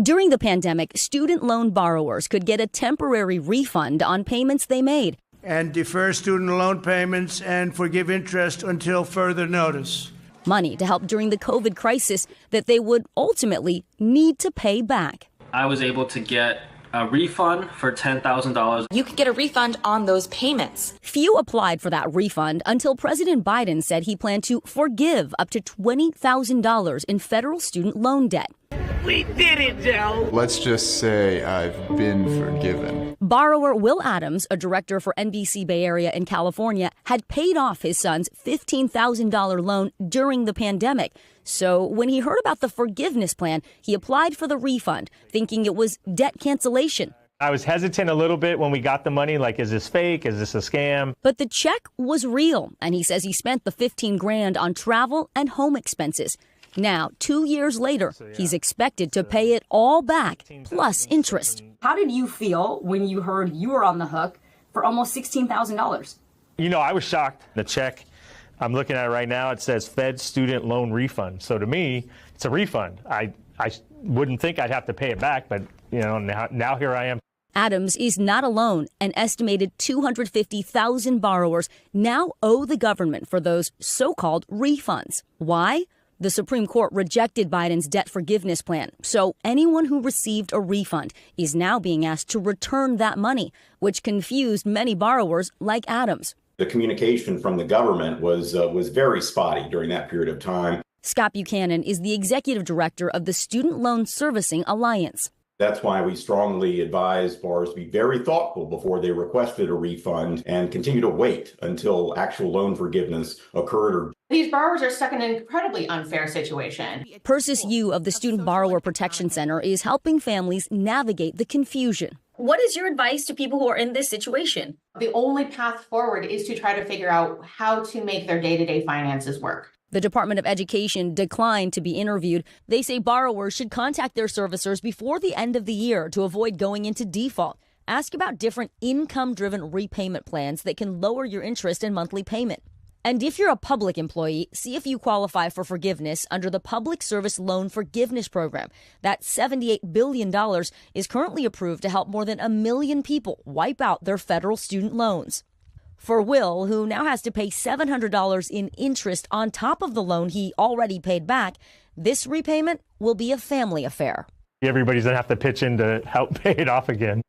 During the pandemic, student loan borrowers could get a temporary refund on payments they made and defer student loan payments and forgive interest until further notice. Money to help during the COVID crisis that they would ultimately need to pay back. I was able to get a refund for $10,000. You could get a refund on those payments. Few applied for that refund until President Biden said he planned to forgive up to $20,000 in federal student loan debt. We did it, Joe. Let's just say I've been forgiven. Borrower Will Adams, a director for NBC Bay Area in California, had paid off his son's $15,000 loan during the pandemic. So when he heard about the forgiveness plan, he applied for the refund, thinking it was debt cancellation. I was hesitant a little bit when we got the money, like, is this fake? Is this a scam? But the check was real, and he says he spent the $15,000 on travel and home expenses. Now, 2 years later, he's expected to pay it all back, plus interest. How did you feel when you heard you were on the hook for almost $16,000? You know, I was shocked. The check, I'm looking at it right now, it says Fed Student Loan Refund. So to me, it's a refund. I wouldn't think I'd have to pay it back, but, you know, now here I am. Adams is not alone. An estimated 250,000 borrowers now owe the government for those so-called refunds. Why? The Supreme Court rejected Biden's debt forgiveness plan, so anyone who received a refund is now being asked to return that money, which confused many borrowers like Adams. The communication from the government was very spotty during that period of time. Scott Buchanan is the executive director of the Student Loan Servicing Alliance. That's why we strongly advise borrowers to be very thoughtful before they requested a refund and continue to wait until actual loan forgiveness occurred. These borrowers are stuck in an incredibly unfair situation. Persis Yu of the Student Borrower Protection Center is helping families navigate the confusion. What is your advice to people who are in this situation? The only path forward is to try to figure out how to make their day-to-day finances work. The Department of Education declined to be interviewed. They say borrowers should contact their servicers before the end of the year to avoid going into default. Ask about different income-driven repayment plans that can lower your interest and monthly payment. And if you're a public employee, see if you qualify for forgiveness under the Public Service Loan Forgiveness Program. That $78 billion is currently approved to help more than 1 million people wipe out their federal student loans. For Will, who now has to pay $700 in interest on top of the loan he already paid back, this repayment will be a family affair. Everybody's going to have to pitch in to help pay it off again.